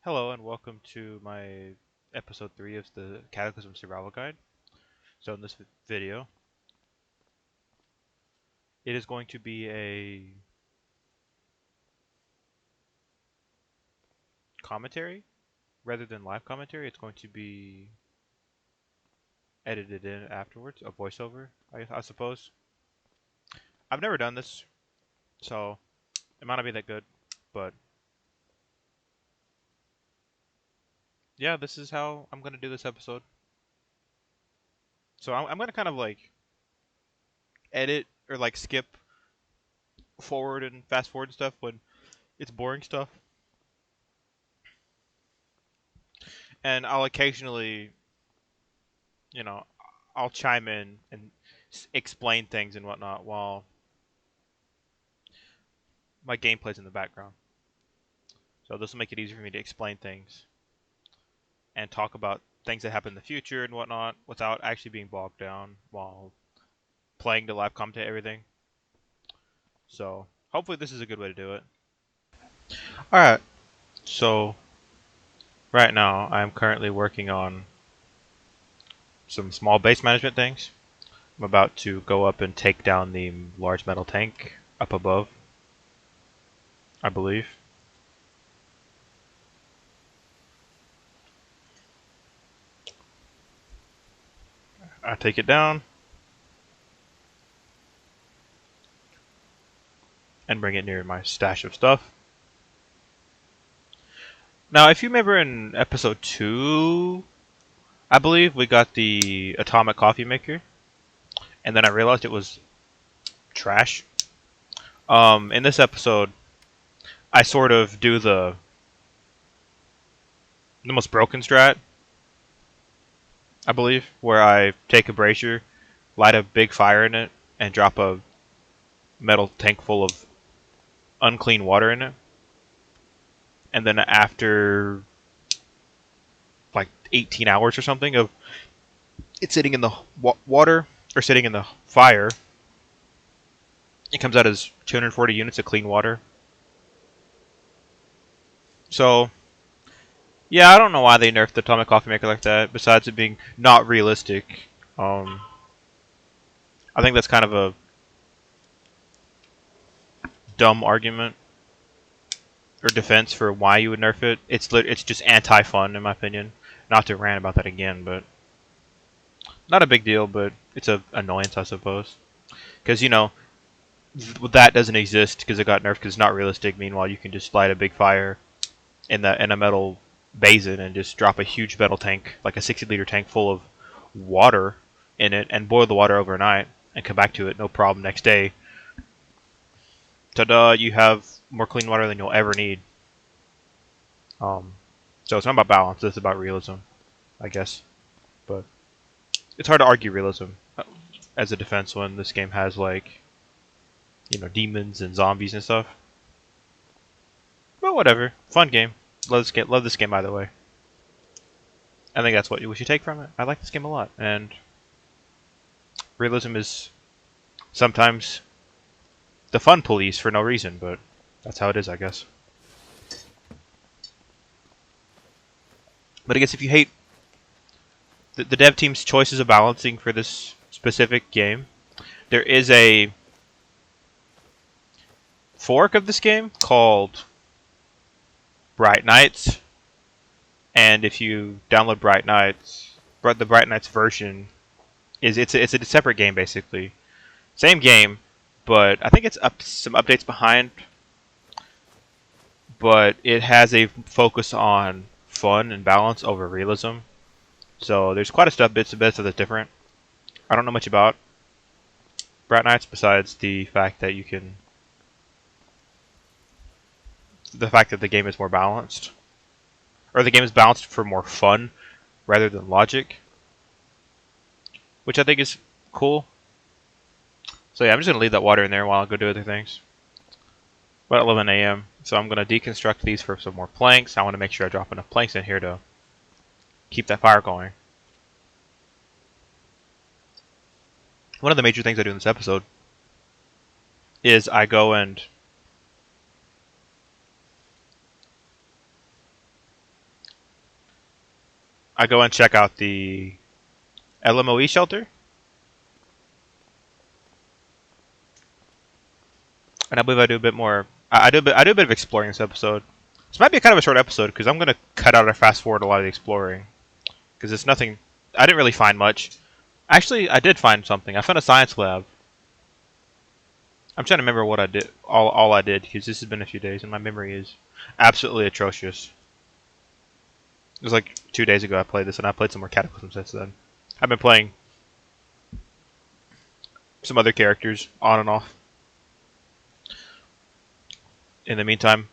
Hello and welcome to my episode 3 of the Cataclysm Survival Guide. So in this video, it is going to be a commentary rather than live commentary. It's going to be edited in afterwards, a voiceover, I suppose. I've never done this, so it might not be that good, but yeah, this is how I'm going to do this episode. So I'm going to kind of like edit or like skip forward and fast forward and stuff when it's boring stuff. And I'll occasionally you know, I'll chime in and explain things and whatnot while my gameplay's in the background. So this will make it easier for me to explain things and talk about things that happen in the future and whatnot without actually being bogged down while playing the live commentate everything. So hopefully this is a good way to do it. Alright, so right now I'm currently working on some small base management things. I'm about to go up and take down the large metal tank up above, I believe. I take it down and bring it near my stash of stuff. Now, if you remember in episode 2, I believe, we got the atomic coffee maker, and then I realized it was trash. In this episode, I sort of do the most broken strat, I believe, where I take a brazier, light a big fire in it, and drop a metal tank full of unclean water in it. And then after like 18 hours or something of it sitting in the water or sitting in the fire, it comes out as 240 units of clean water. So, yeah, I don't know why they nerfed the atomic coffee maker like that, besides it being not realistic. Um, I think that's kind of a dumb argument or defense for why you would nerf it. It's just anti-fun, in my opinion. Not to rant about that again, but not a big deal, but it's a annoyance, I suppose. Because, that doesn't exist because it got nerfed because it's not realistic. Meanwhile, you can just light a big fire in a metal basin and just drop a huge metal tank, like a 60-liter tank full of water in it, and boil the water overnight and come back to it no problem next day. Ta-da! You have more clean water than you'll ever need. So it's not about balance; it's about realism, I guess. But it's hard to argue realism as a defense when this game has like demons and zombies and stuff. But whatever, fun game. Love this game either way. I think that's what we should take from it. I like this game a lot, and realism is sometimes the fun police for no reason, but that's how it is, I guess. But I guess if you hate the dev team's choices of balancing for this specific game, there is a fork of this game called Bright Nights, and if you download Bright Nights, the Bright Nights version it's a separate game basically. Same game, but I think it's some updates behind. But it has a focus on fun and balance over realism. So there's quite a stuff bits and bits that's different. I don't know much about Bright Nights besides the fact that the game is more balanced, or the game is balanced for more fun rather than logic, which I think is cool. So yeah, I'm just gonna leave that water in there while I go do other things. About 11 a.m. So I'm gonna deconstruct these for some more planks. I want to make sure I drop enough planks in here to keep that fire going. One of the major things I do in this episode is I go and I go and check out the LMOE shelter, and I believe I do a bit more. I do a bit of exploring this episode. This might be kind of a short episode because I'm gonna cut out or fast forward a lot of the exploring because it's nothing. I didn't really find much. Actually, I did find something. I found a science lab. I'm trying to remember what I did. All I did because this has been a few days and my memory is absolutely atrocious. It was like 2 days ago I played this and I played some more Cataclysm since then. I've been playing some other characters on and off. In the meantime,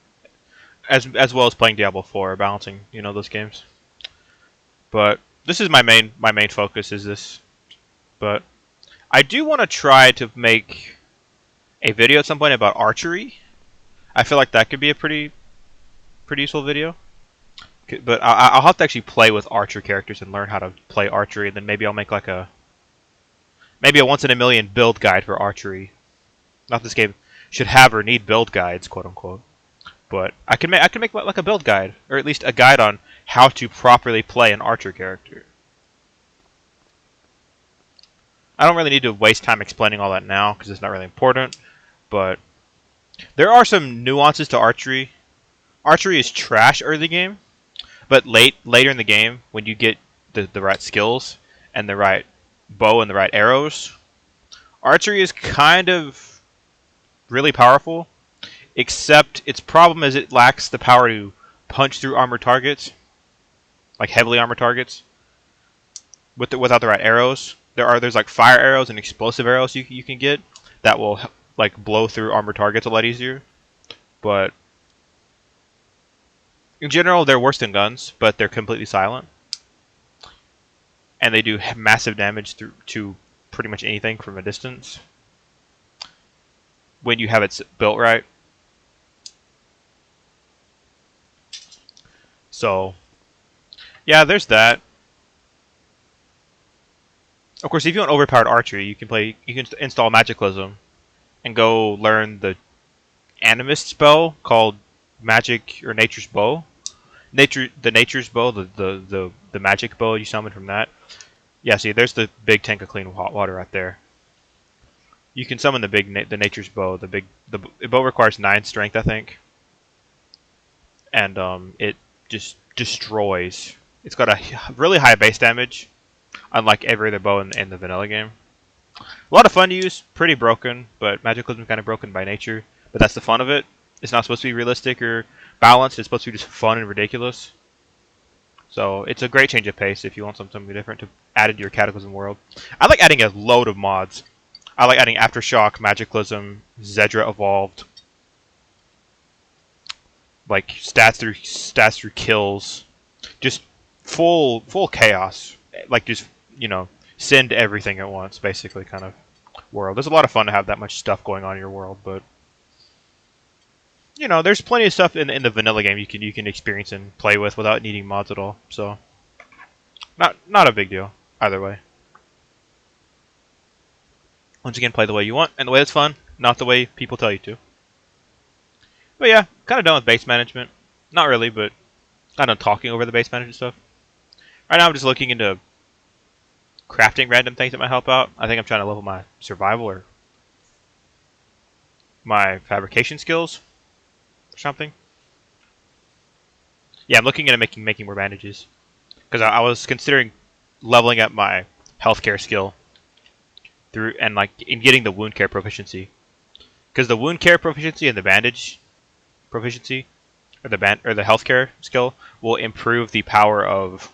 as well as playing Diablo 4, balancing those games. But this is my main focus is this. But I do want to try to make a video at some point about archery. I feel like that could be a pretty useful video. But I'll have to actually play with archer characters and learn how to play archery, and then maybe I'll make like a once in a million build guide for archery. Not this game should have or need build guides, quote unquote. But I can make like a build guide, or at least a guide on how to properly play an archer character. I don't really need to waste time explaining all that now because it's not really important. But there are some nuances to archery. Archery is trash early game, but later in the game, when you get the right skills and the right bow and the right arrows, archery is kind of really powerful. Except its problem is it lacks the power to punch through armored targets, like heavily armored targets, without the right arrows. There's like fire arrows and explosive arrows you can get that will like blow through armored targets a lot easier. But in general, they're worse than guns, but they're completely silent, and they do massive damage to pretty much anything from a distance when you have it built right. So, yeah, there's that. Of course, if you want overpowered archery, you can install Magicalism and go learn the animist spell called Magic or Nature's Bow. Nature's Bow, the magic bow you summon from that. Yeah, see, there's the big tank of clean hot water right there. You can summon the Nature's Bow. The bow requires 9 strength, I think, and it just destroys. It's got a really high base damage, unlike every other bow in the vanilla game. A lot of fun to use, pretty broken, but Magicalism is kind of broken by nature. But that's the fun of it. It's not supposed to be realistic or balanced. It's supposed to be just fun and ridiculous. So it's a great change of pace if you want something different to add into your Cataclysm world. I like adding a load of mods. I like adding Aftershock, Magicalism, Zedra Evolved, like stats through kills, just full chaos. Like just send everything at once, basically kind of world. There's a lot of fun to have that much stuff going on in your world, but there's plenty of stuff in the vanilla game you can experience and play with without needing mods at all. So not a big deal either way. Once again, play the way you want and the way that's fun, not the way people tell you to. But yeah, kind of done with base management. Not really, but kind of talking over the base management stuff. Right now I'm just looking into crafting random things that might help out. I think I'm trying to level my survival or my fabrication skills or something. Yeah, I'm looking into making more bandages because I was considering leveling up my healthcare skill through and in getting the wound care proficiency, because the wound care proficiency and the bandage proficiency or the healthcare skill will improve the power of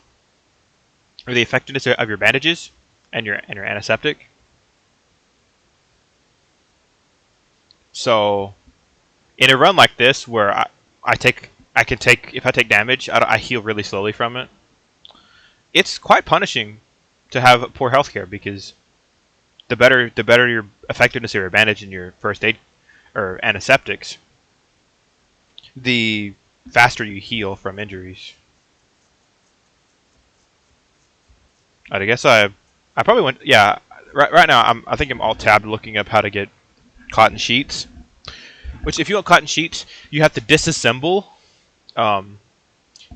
or the effectiveness of your bandages and your antiseptic. So, in a run like this, where if I take damage, I heal really slowly from it. It's quite punishing to have poor healthcare because the better your effectiveness of your bandage and your first aid or antiseptics, the faster you heal from injuries. I guess I probably went. Yeah, right now I think I'm all tabbed looking up how to get cotton sheets. Which, if you want cotton sheets, you have to disassemble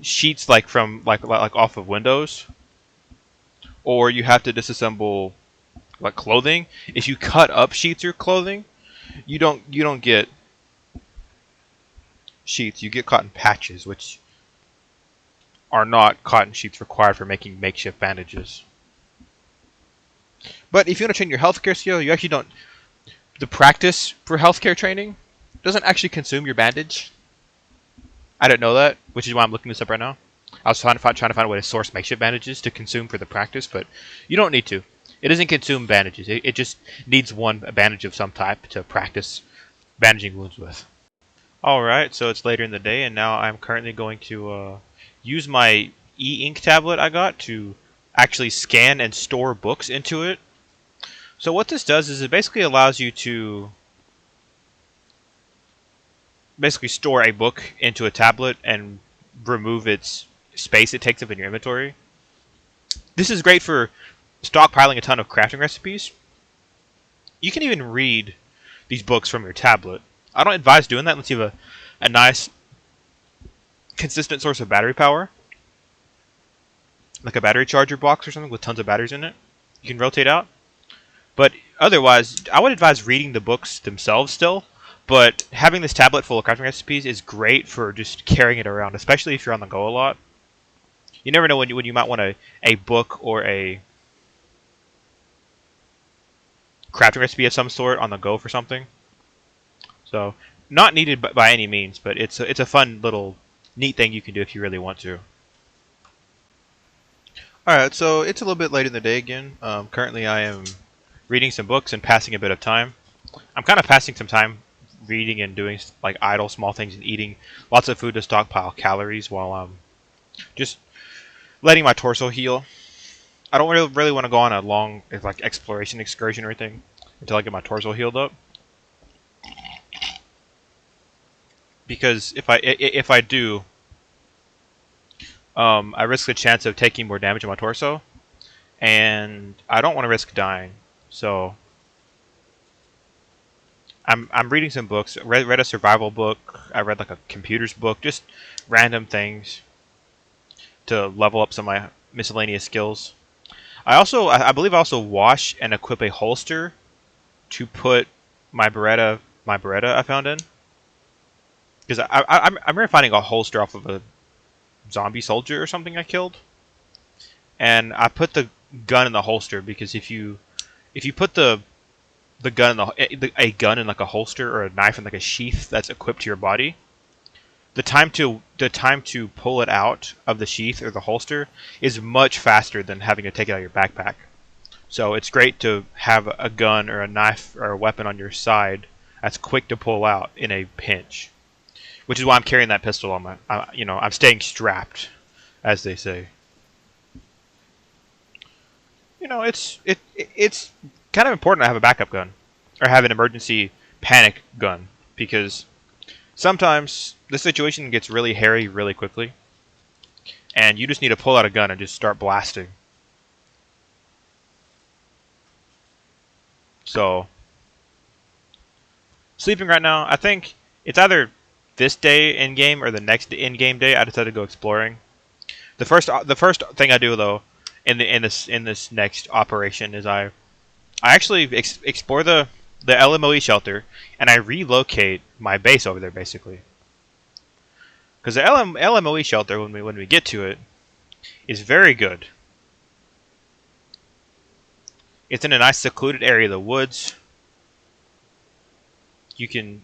sheets like from like off of Windows, or you have to disassemble like clothing. If you cut up sheets or clothing, you don't get sheets. You get cotton patches, which are not cotton sheets required for making makeshift bandages. But if you want to train your healthcare skill, you actually don't. The practice for healthcare training doesn't actually consume your bandage. I didn't know that, which is why I'm looking this up right now. I was trying to find a way to source makeshift bandages to consume for the practice, but you don't need to. It doesn't consume bandages. It just needs one bandage of some type to practice bandaging wounds with. Alright, so it's later in the day, and now I'm currently going to use my e-ink tablet I got to actually scan and store books into it. So what this does is it basically allows you to basically store a book into a tablet and remove its space it takes up in your inventory. This is great for stockpiling a ton of crafting recipes. You can even read these books from your tablet. I don't advise doing that unless you have a nice consistent source of battery power, like a battery charger box or something with tons of batteries in it. You can rotate out. But otherwise, I would advise reading the books themselves still. But having this tablet full of crafting recipes is great for just carrying it around, especially if you're on the go a lot. You never know when you might want a book or a crafting recipe of some sort on the go for something. So, not needed by any means, but it's a fun little neat thing you can do if you really want to. Alright, so it's a little bit late in the day again. Currently I am reading some books and passing a bit of time. I'm kind of passing some time reading and doing like idle small things and eating lots of food to stockpile calories while I'm just letting my torso heal. I don't really want to go on a long like exploration excursion or anything until I get my torso healed up. Because if I do, I risk the chance of taking more damage on my torso, and I don't want to risk dying. So I'm reading some books. Read a survival book. I read like a computers book, just random things to level up some of my miscellaneous skills. I believe I also wash and equip a holster to put my Beretta I found in. Because I remember finding a holster off of a zombie soldier or something I killed, and I put the gun in the holster because if you put the gun in a gun in like a holster or a knife in like a sheath that's equipped to your body, the time to pull it out of the sheath or the holster is much faster than having to take it out of your backpack. So it's great to have a gun or a knife or a weapon on your side that's quick to pull out in a pinch. Which is why I'm carrying that pistol on my, I'm staying strapped, as they say. It's kind of important to have a backup gun, or have an emergency panic gun, because sometimes the situation gets really hairy really quickly, and you just need to pull out a gun and just start blasting. So, sleeping right now, I think it's either this day in game or the next in game day. I decided to go exploring. The first thing I do though in this next operation is I actually explore the LMOE shelter, and I relocate my base over there basically. Because the LMOE shelter, when we get to it, is very good. It's in a nice secluded area of the woods. You can,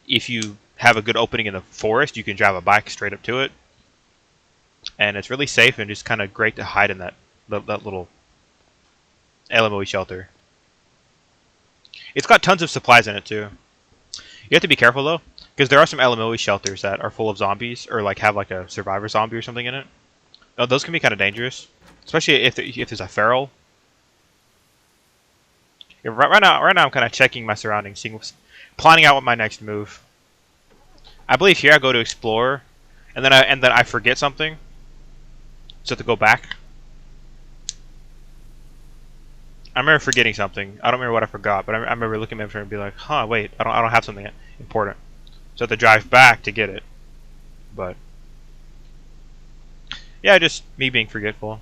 if you have a good opening in the forest, you can drive a bike straight up to it, and it's really safe and just kind of great to hide in that little LMOE shelter. It's got tons of supplies in it too. You have to be careful though, because there are some LMOE shelters that are full of zombies, or like have like a survivor zombie or something in it. Those can be kind of dangerous, especially if there's a feral. Yeah, right now I'm kind of checking my surroundings, planning out what my next move. I believe here I go to explore, and then I forget something, so I have to go back. I remember forgetting something. I don't remember what I forgot, but I remember looking at it and be like, "Huh, wait, I don't have something important." So I have to drive back to get it. But Yeah, just me being forgetful.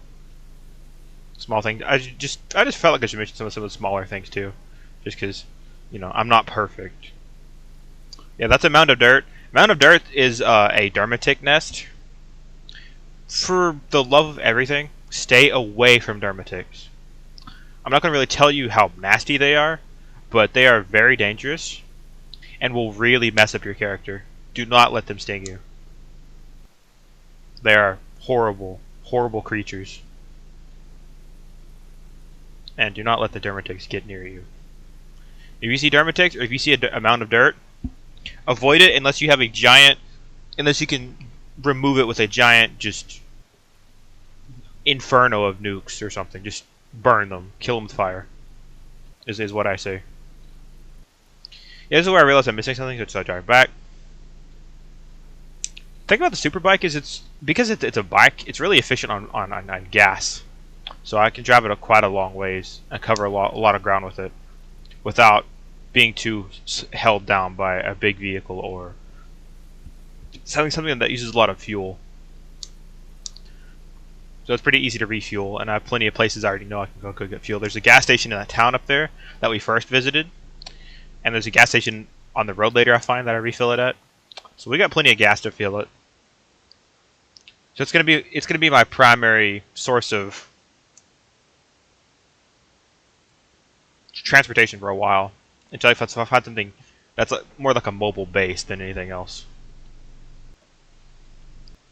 Small things. I just felt like I should mention some of the smaller things too, just because, I'm not perfect. Yeah, that's a mound of dirt. Mound of dirt is a dermatic nest. For the love of everything, stay away from dermatics. I'm not going to really tell you how nasty they are, but they are very dangerous and will really mess up your character. Do not let them sting you. They are horrible, horrible creatures. And do not let the dermatics get near you. If you see dermatics, or if you see a mound of dirt, avoid it unless you can remove it with a giant, just inferno of nukes or something. Just burn them, kill them with fire. Is what I say. Yeah, this is where I realized I'm missing something, so I drive back. The thing about the super bike is it's a bike. It's really efficient on gas, so I can drive it quite a long ways and cover a lot of ground with it, without being too held down by a big vehicle or something that uses a lot of fuel. So it's pretty easy to refuel, and I have plenty of places I already know I can go get fuel. There's a gas station in that town up there that we first visited, and there's a gas station on the road later I find that I refill it at. So we got plenty of gas to fill it. So it's gonna be my primary source of transportation for a while until I find something that's more like a mobile base than anything else.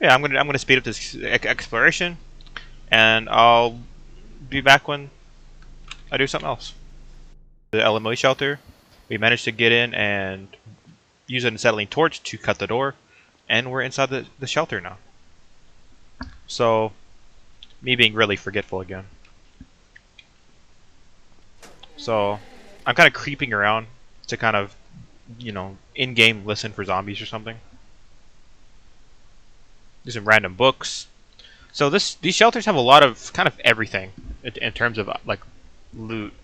Yeah, I'm gonna speed up this exploration, and I'll be back when I do something else. The LMO shelter, we managed to get in and use an acetylene torch to cut the door, and we're inside the shelter now. So, me being really forgetful again. So, I'm kind of creeping around to kind of, in-game listen for zombies or something. Do some random books. So these shelters have a lot of kind of everything in terms of like loot.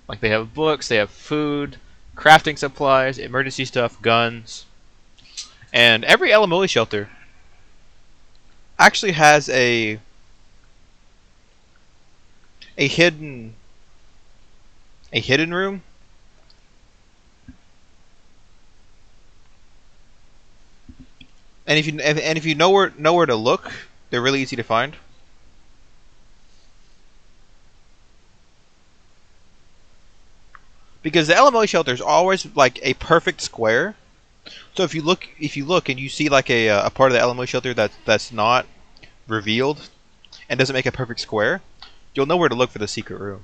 Like they have books, they have food, crafting supplies, emergency stuff, guns, and every LMOE shelter actually has a hidden room. And if you know where to look, they're really easy to find. Because the LMOE shelter is always like a perfect square. So if you look and you see like a part of the LMOE shelter that's not revealed and doesn't make a perfect square, you'll know where to look for the secret room.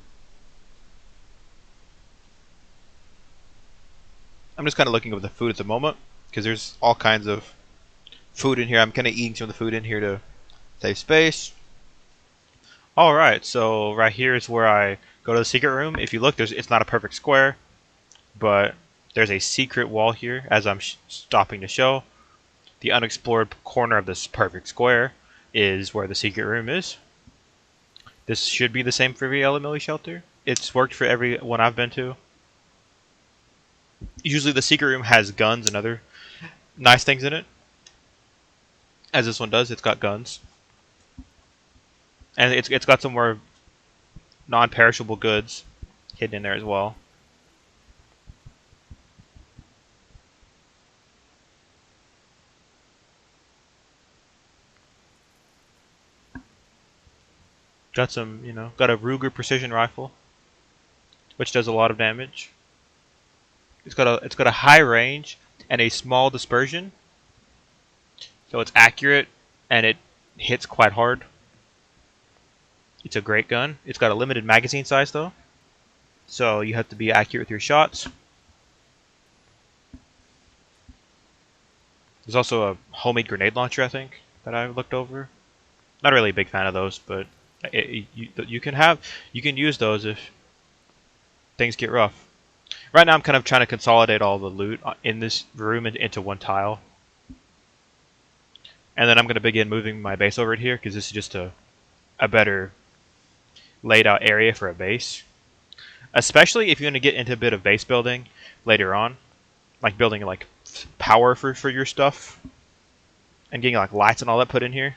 I'm just kind of looking over the food at the moment because there's all kinds of food in here. I'm kind of eating some of the food in here to save space. Alright, so right here is where I go to the secret room. If you look, it's not a perfect square, but there's a secret wall here as I'm stopping to show. The unexplored corner of this perfect square is where the secret room is. This should be the same for every LMOE shelter. It's worked for every one I've been to. Usually the secret room has guns and other nice things in it. As this one does, it's got guns. And it's got some more non-perishable goods hidden in there as well. Got got a Ruger precision rifle, which does a lot of damage. It's got a high range and a small dispersion, so it's accurate and it hits quite hard. It's a great gun. It's got a limited magazine size though, so you have to be accurate with your shots. There's also a homemade grenade launcher, I think, that I looked over. Not really a big fan of those, but you can use those if things get rough. Right now I'm kind of trying to consolidate all the loot in this room into one tile. And then I'm going to begin moving my base over here because this is just a better laid out area for a base. Especially if you're going to get into a bit of base building later on. Like building like power for your stuff. And getting like lights and all that put in here.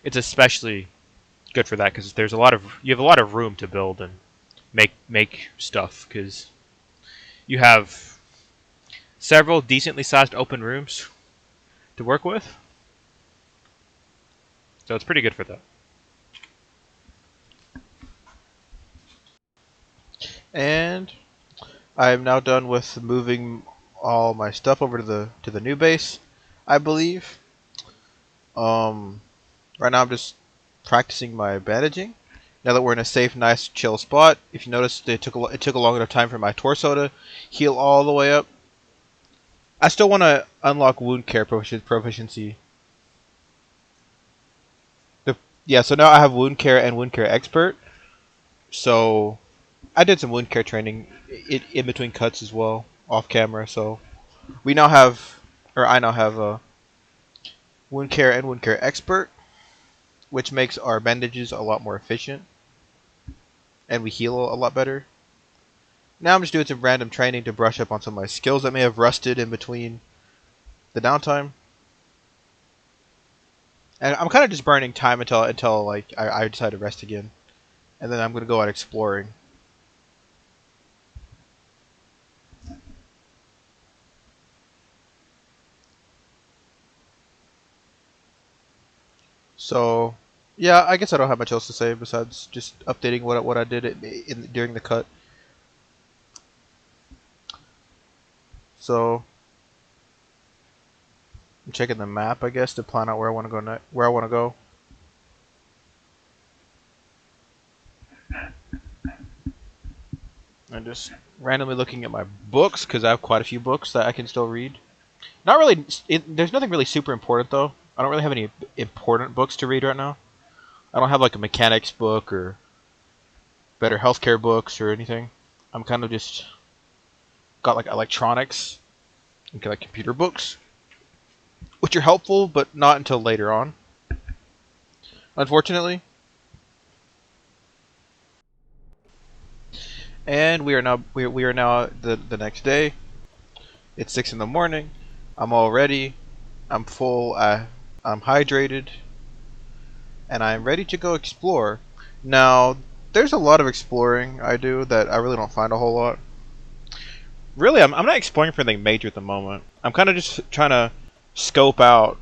it's especially good for that because you have a lot of room to build and make stuff because you have several decently sized open rooms to work with, so it's pretty good for that. And I am now done with moving all my stuff over to the new base, I believe. Um, right now I'm just practicing my bandaging. Now that we're in a safe, nice, chill spot, if you notice, it took a long enough time for my torso to heal all the way up. I still want to unlock wound care proficiency. The, yeah, so now I have wound care and wound care expert. So I did some wound care training in between cuts as well, off camera. So we now have, or I now have a wound care and wound care expert, which makes our bandages a lot more efficient, and we heal a lot better. Now I'm just doing some random training to brush up on some of my skills that may have rusted in between the downtime. And I'm kind of just burning time until like I decide to rest again, and then I'm gonna go out exploring. So, yeah, I guess I don't have much else to say besides just updating what I did during the cut. So, I'm checking the map, I guess, to plan out where I want to go where I want to go. I'm just randomly looking at my books because I have quite a few books that I can still read. Not really. There's nothing really super important though. I don't really have any important books to read right now. I don't have like a mechanics book or better healthcare books or anything. I'm kind of just got like electronics and like computer books, which are helpful, but not until later on. Unfortunately. And we are now the next day. It's 6 in the morning. I'm all ready. I'm full. I'm hydrated, and I'm ready to go explore. Now, there's a lot of exploring I do that I really don't find a whole lot. Really, I'm not exploring for anything major at the moment. I'm kind of just trying to scope out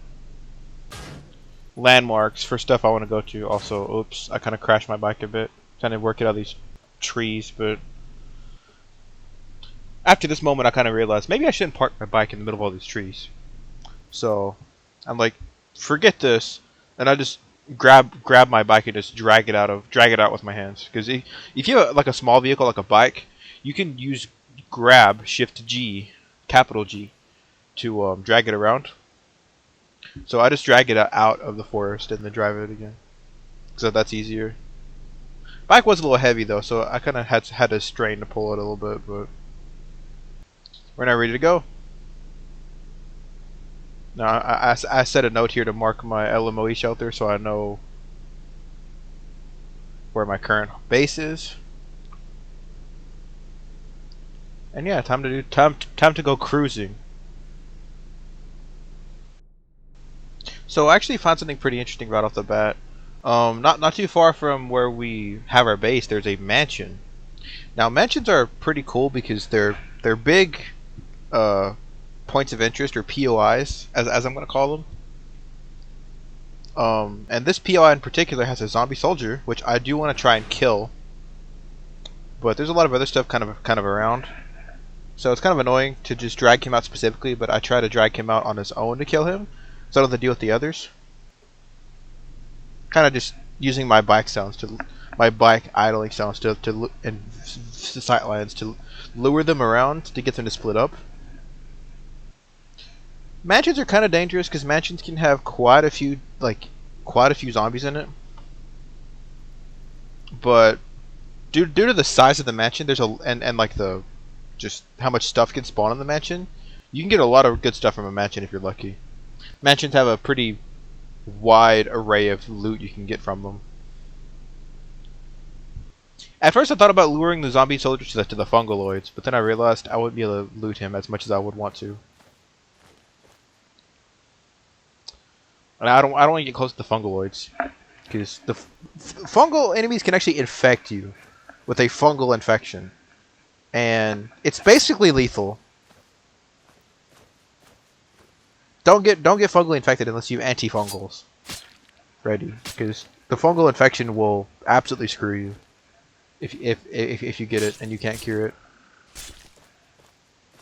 landmarks for stuff I want to go to. Also, oops, I kind of crashed my bike a bit. Trying to work it out of these trees, but after this moment, I kind of realized maybe I shouldn't park my bike in the middle of all these trees. So I'm like, forget this, and I just grab my bike and just drag it out with my hands. Because if you have like a small vehicle like a bike, you can use grab Shift G, capital G, to drag it around. So I just drag it out of the forest and then drive it again. So that's easier. Bike was a little heavy though, so I kind of had to strain to pull it a little bit, but we're now ready to go. Now I set a note here to mark my LMOE shelter so I know where my current base is. And yeah, time to go cruising. So I actually found something pretty interesting right off the bat. Not too far from where we have our base, there's a mansion. Now mansions are pretty cool because they're big points of interest, or POIs, as I'm gonna call them. And this POI in particular has a zombie soldier, which I do want to try and kill. But there's a lot of other stuff kind of around. So it's kind of annoying to just drag him out specifically, but I try to drag him out on his own to kill him, so I don't have to deal with the others. Kind of just using my bike idling sounds and sight lines to lure them around to get them to split up. Mansions are kind of dangerous because mansions can have quite a few zombies in it. But due to the size of the mansion, and like the just how much stuff can spawn in the mansion, you can get a lot of good stuff from a mansion if you're lucky. Mansions have a pretty wide array of loot you can get from them. At first I thought about luring the zombie soldiers to the fungaloids, but then I realized I wouldn't be able to loot him as much as I would want to. And I don't want to get close to the fungaloids because the fungal enemies can actually infect you with a fungal infection, and it's basically lethal. Don't get fungally infected unless you have antifungals ready, because the fungal infection will absolutely screw you if you get it and you can't cure it.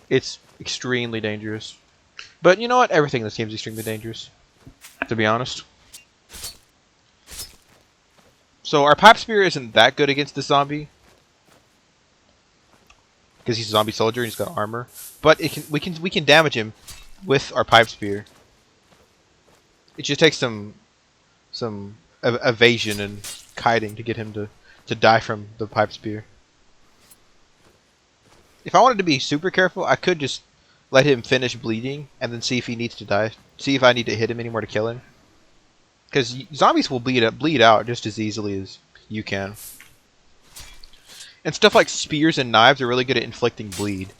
It's extremely dangerous. But you know what? Everything in this game is extremely dangerous, to be honest. So our pipe spear isn't that good against the zombie, because he's a zombie soldier and he's got armor. But we can damage him with our pipe spear. It just takes some evasion and kiting to get him to die from the pipe spear. If I wanted to be super careful, I could just let him finish bleeding and then see if he needs to die. See if I need to hit him anymore to kill him. Because zombies will bleed out just as easily as you can. And stuff like spears and knives are really good at inflicting bleed.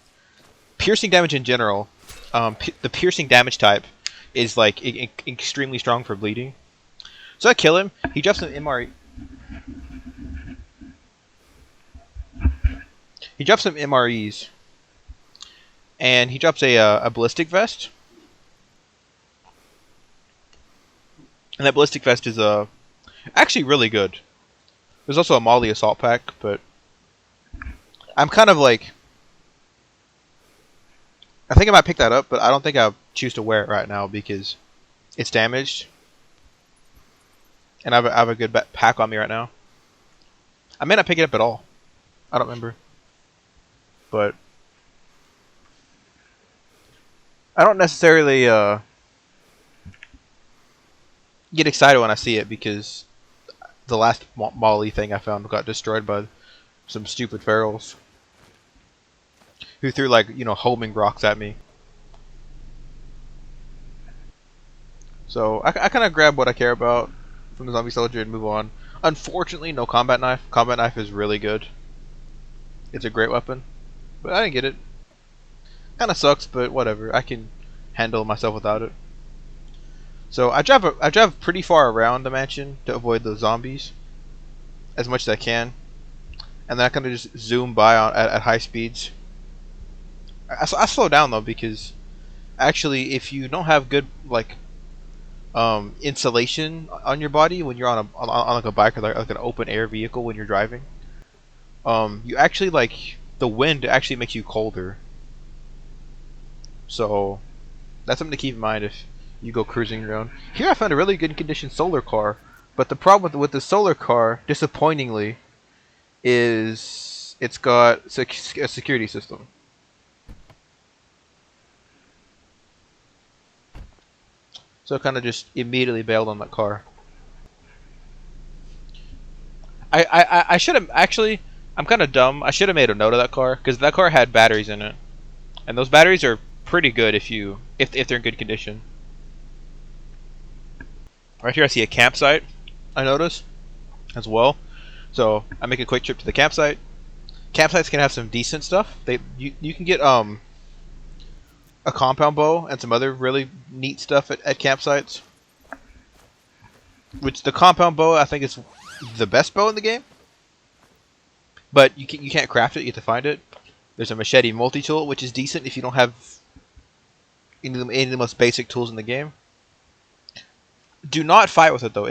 Piercing damage in general, the piercing damage type is like extremely strong for bleeding. So I kill him. He drops some MRE. He drops some MREs, and he drops a ballistic vest. And that ballistic vest is actually really good. There's also a Molly assault pack, but I'm kind of like, I think I might pick that up, but I don't think I'll choose to wear it right now because it's damaged. And I have a good pack on me right now. I may not pick it up at all. I don't remember. But I don't necessarily get excited when I see it because the last Molly thing I found got destroyed by some stupid ferals who threw like, homing rocks at me. So I kind of grab what I care about from the zombie soldier and move on. Unfortunately, no combat knife. Combat knife is really good. It's a great weapon. But I didn't get it. Kinda sucks, but whatever. I can handle myself without it. So I drive pretty far around the mansion to avoid the zombies as much as I can. And then I kind of just zoom by at high speeds. I slow down though because actually if you don't have good like insulation on your body when you're on like a bike or like an open air vehicle when you're driving, you actually like the wind actually makes you colder. So that's something to keep in mind if you go cruising around. Here I found a really good condition solar car, but the problem with the solar car, disappointingly, is it's got a security system. So I kind of just immediately bailed on that car. I should have actually. I'm kind of dumb. I should have made a note of that car because that car had batteries in it, and those batteries are pretty good if they're in good condition. Right here I see a campsite. I notice as well. So I make a quick trip to the campsite. Campsites can have some decent stuff. You can get a compound bow and some other really neat stuff at campsites. Which the compound bow I think is the best bow in the game. But you can't craft it, you have to find it. There's a machete multi-tool, which is decent if you don't have any of the most basic tools in the game. Do not fight with it though.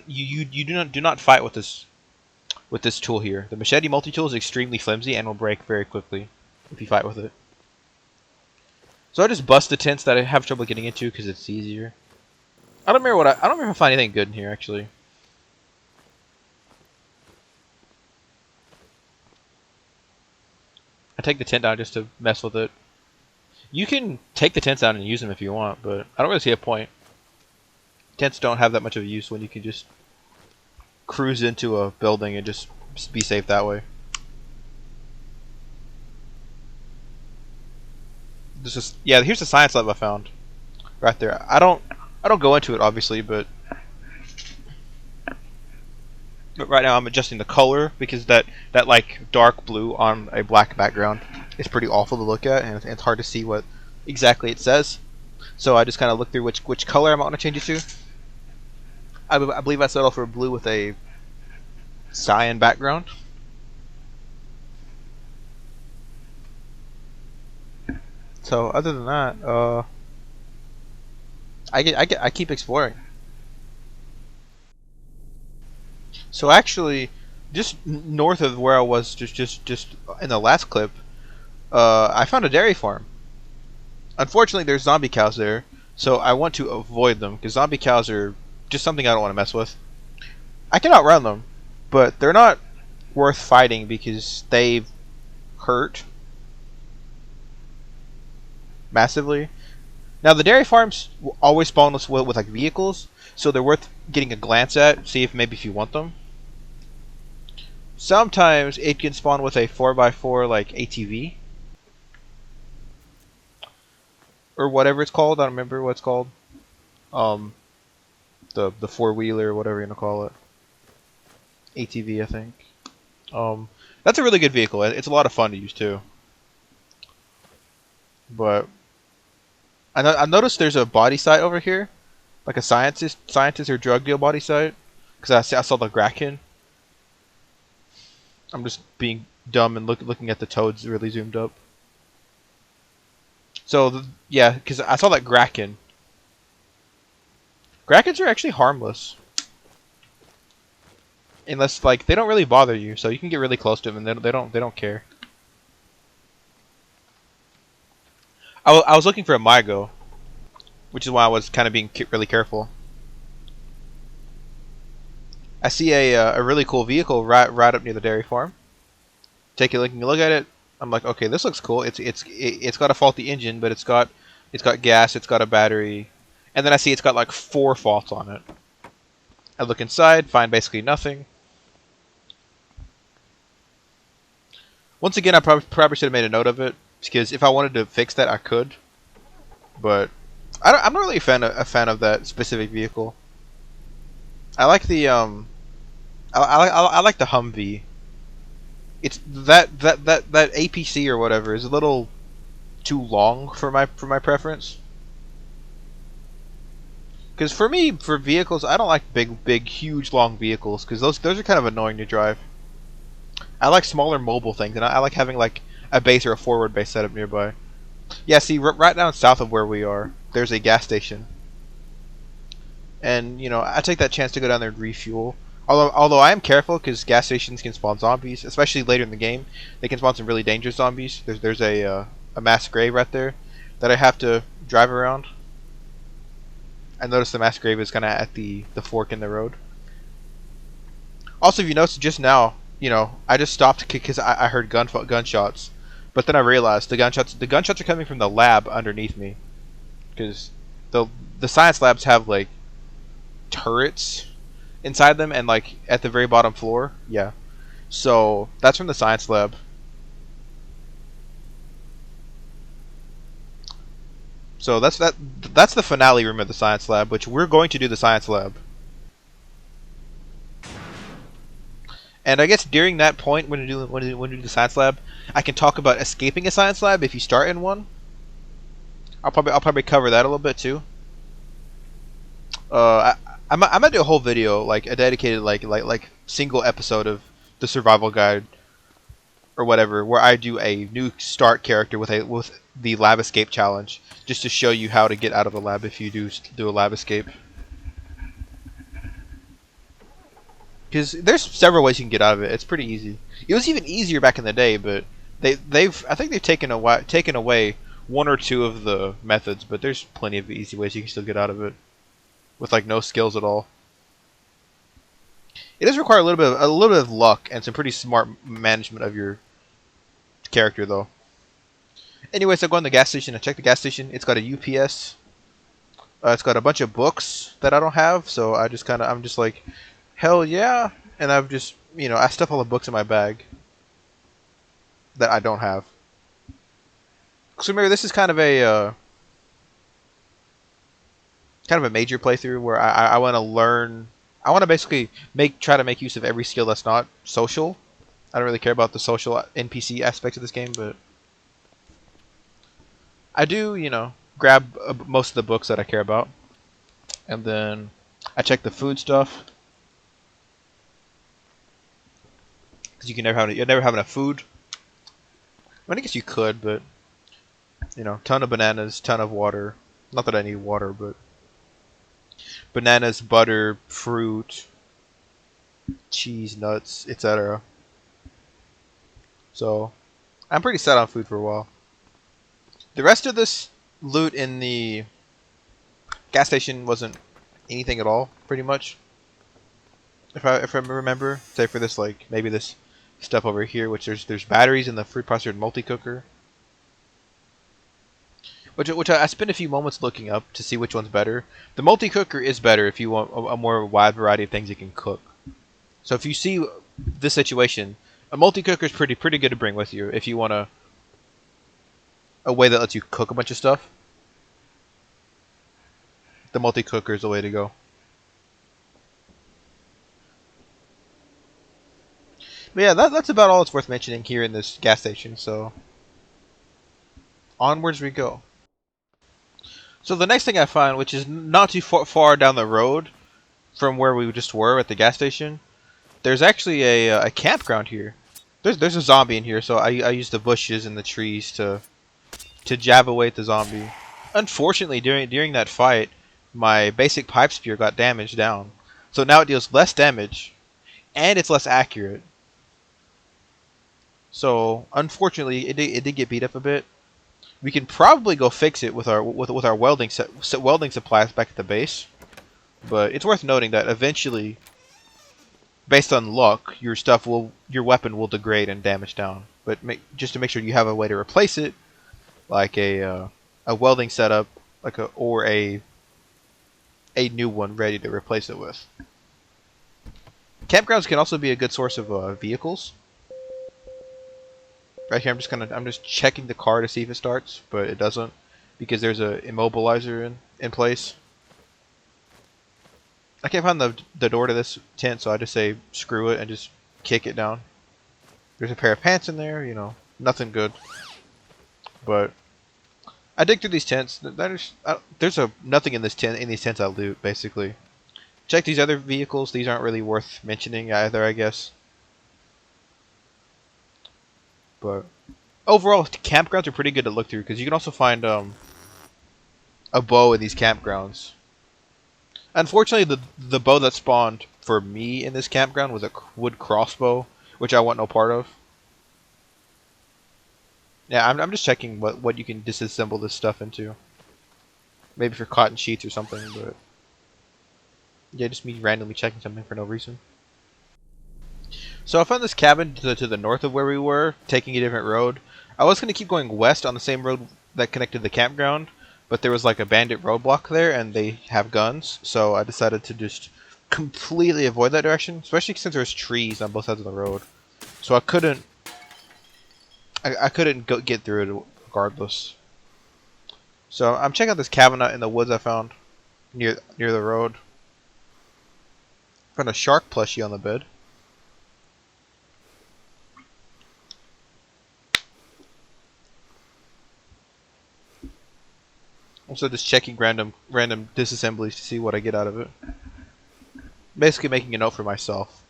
You do not fight with this tool here. The machete multi-tool is extremely flimsy and will break very quickly if you fight with it. So I just bust the tents that I have trouble getting into because it's easier. I don't remember if I find anything good in here actually. I take the tent down just to mess with it. You can take the tents down and use them if you want, but I don't really see a point. Tents don't have that much of a use when you can just cruise into a building and just be safe that way. Here's the science lab I found. Right there. I don't go into it obviously, but right now I'm adjusting the color because that like dark blue on a black background is pretty awful to look at, and it's hard to see what exactly it says. So I just kind of look through which color I want to change it to. I believe I settled for blue with a cyan background. So other than that, I keep exploring. So actually, just north of where I was, just in the last clip, I found a dairy farm. Unfortunately, there's zombie cows there, so I want to avoid them because zombie cows are just something I don't want to mess with. I can outrun them, but they're not worth fighting because they hurt massively. Now the dairy farms always spawn us with like vehicles, so they're worth getting a glance at, see if maybe if you want them. Sometimes it can spawn with a 4x4 like ATV or whatever it's called. I don't remember what it's called. Um, the four wheeler or whatever you want to call it. ATV, I think. That's a really good vehicle. It's a lot of fun to use too. But I noticed there's a body site over here, like a scientist or drug deal body site. Because I saw the Kraken. I'm just being dumb and looking at the toads really zoomed up. So yeah, because I saw that Kraken. Krakens are actually harmless, unless like they don't really bother you. So you can get really close to them and they don't care. I was looking for a Mygo, which is why I was kind of being really careful. I see a really cool vehicle right up near the dairy farm. Take a look at it. I'm like, okay, this looks cool. It's got a faulty engine, but it's got gas. It's got a battery, and then I see it's got like 4 faults on it. I look inside, find basically nothing. Once again, I probably should have made a note of it because if I wanted to fix that, I could. But I'm not really a fan of that specific vehicle. I like the I like the Humvee. It's that APC or whatever is a little too long for my preference. Because for me, for vehicles, I don't like big, huge, long vehicles because those are kind of annoying to drive. I like smaller mobile things, and I like having like a base or a forward base set up nearby. Yeah, see, right down south of where we are, there's a gas station, and you know I take that chance to go down there and refuel. Although I am careful because gas stations can spawn zombies, especially later in the game. They can spawn some really dangerous zombies. There's a mass grave right there that I have to drive around. I noticed the mass grave is kind of at the fork in the road. Also, if you notice just now, you know, I just stopped because I heard gunshots, but then I realized the gunshots are coming from the lab underneath me, because the science labs have like turrets inside them and like at the very bottom floor. Yeah, so that's from the science lab. So that's the finale room of the science lab, which we're going to do the science lab. And I guess during that point, when we do the science lab, I can talk about escaping a science lab if you start in one. I'll probably cover that a little bit too. I might do a whole video, like a dedicated like single episode of the survival guide or whatever, where I do a new start character with the lab escape challenge, just to show you how to get out of the lab if you do a lab escape. Because there's several ways you can get out of it. It's pretty easy. It was even easier back in the day, but I think they've taken away one or two of the methods, but there's plenty of easy ways you can still get out of it with like no skills at all. It does require a little bit of luck and some pretty smart management of your character, though. Anyways, I go in the gas station. I check the gas station. It's got a UPS. It's got a bunch of books that I don't have, so I'm just like, hell yeah! And I've just I stuff all the books in my bag that I don't have. So remember, this is kind of a major playthrough where I want to learn. I want to basically try to make use of every skill that's not social. I don't really care about the social NPC aspects of this game, but I do, grab most of the books that I care about, and then I check the food stuff because you never have enough food. I guess you could, but ton of bananas, ton of water. Not that I need water, but bananas, butter, fruit, cheese, nuts, etc. So I'm pretty set on food for a while. The rest of this loot in the gas station wasn't anything at all, pretty much. If I remember, say for this maybe this stuff over here, which there's batteries in the food processor multi cooker, which I spent a few moments looking up to see which one's better. The multi cooker is better if you want a more wide variety of things you can cook. So if you see this situation, a multi cooker is pretty good to bring with you if you want a way that lets you cook a bunch of stuff. The multi cooker is the way to go. But yeah, that's about all that's worth mentioning here in this gas station. So onwards we go. So the next thing I find, which is not too far down the road from where we just were at the gas station, there's actually a campground here. There's a zombie in here, so I use the bushes and the trees to jab away at the zombie. Unfortunately, during that fight, my basic pipe spear got damaged down, so now it deals less damage, and it's less accurate. So unfortunately, it did get beat up a bit. We can probably go fix it with our welding welding supplies back at the base, but it's worth noting that eventually, based on luck, your weapon will degrade and damage down. But just to make sure you have a way to replace it, like a welding setup, or a new one ready to replace it with. Campgrounds can also be a good source of vehicles. Right here, I'm just checking the car to see if it starts, but it doesn't because there's a immobilizer in place. I can't find the door to this tent, so I just say screw it and just kick it down. There's a pair of pants in there, nothing good. But I dig through these tents. There's nothing in these tents I loot basically. Check these other vehicles. These aren't really worth mentioning either, I guess. But overall, campgrounds are pretty good to look through because you can also find a bow in these campgrounds. Unfortunately, the bow that spawned for me in this campground was a wood crossbow, which I want no part of. Yeah, I'm just checking what you can disassemble this stuff into. Maybe for cotton sheets or something, but yeah, just me randomly checking something for no reason. So I found this cabin to the north of where we were, taking a different road. I was going to keep going west on the same road that connected the campground, but there was like a bandit roadblock there, and they have guns, so I decided to just completely avoid that direction, especially since there's trees on both sides of the road. So I couldn't get through it regardless. So I'm checking out this cabin out in the woods I found near the road. Found a shark plushie on the bed. Also just checking random disassemblies to see what I get out of it. Basically making a note for myself.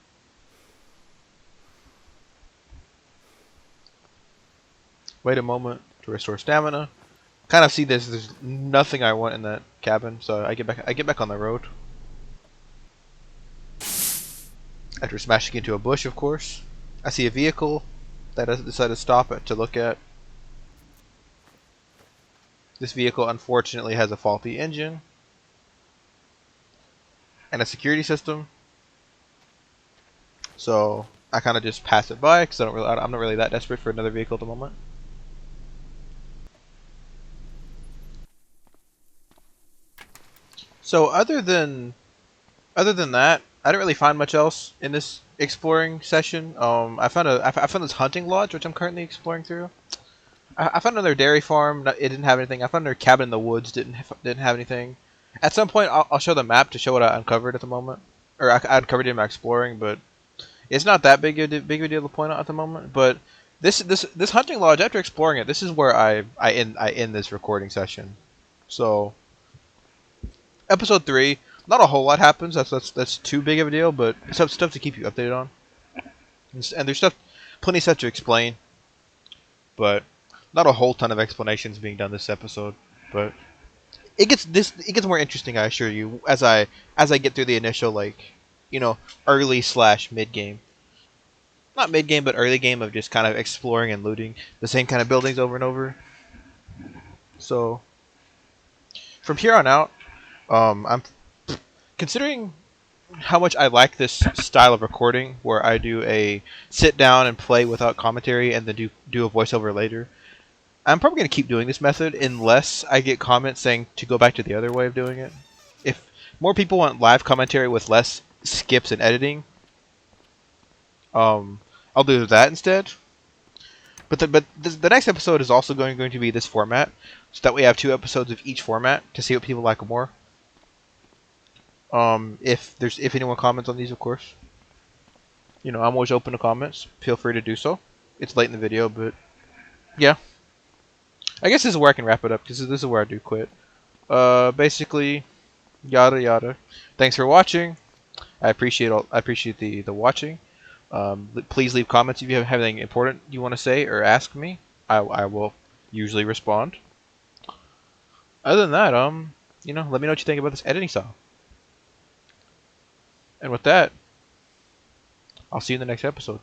Wait a moment to restore stamina. Kind of see there's nothing I want in that cabin, so I get back on the road. After smashing into a bush, of course. I see a vehicle that I decided to stop to look at. This vehicle unfortunately has a faulty engine and a security system, so I kind of just pass it by because I'm not really that desperate for another vehicle at the moment. So other than that, I didn't really find much else in this exploring session. I found this hunting lodge which I'm currently exploring through. I found another dairy farm. It didn't have anything. I found another cabin in the woods. Didn't have anything. At some point, I'll show the map to show what I uncovered at the moment, or I uncovered in my exploring. But it's not that big of a deal to point out at the moment. But this hunting lodge, after exploring it, this is where I end this recording session. So episode 3. Not a whole lot happens. That's too big of a deal, but stuff to keep you updated on. And there's plenty of stuff to explain, but not a whole ton of explanations being done this episode. But it gets more interesting, I assure you, as I get through the initial early slash mid game. Not mid game, but early game of just kind of exploring and looting the same kind of buildings over and over. So from here on out, I'm considering how much I like this style of recording, where I do a sit down and play without commentary, and then do a voiceover later. I'm probably going to keep doing this method unless I get comments saying to go back to the other way of doing it. If more people want live commentary with less skips and editing, I'll do that instead. But the next episode is also going to be this format, so that we have 2 episodes of each format to see what people like more. If anyone comments on these, of course, I'm always open to comments. Feel free to do so. It's late in the video, but yeah, I guess this is where I can wrap it up, because this is where I do quit. Basically, yada yada. Thanks for watching. I appreciate the watching. Please leave comments if you have anything important you want to say or ask me. I will usually respond. Other than that, let me know what you think about this editing style. And with that, I'll see you in the next episode.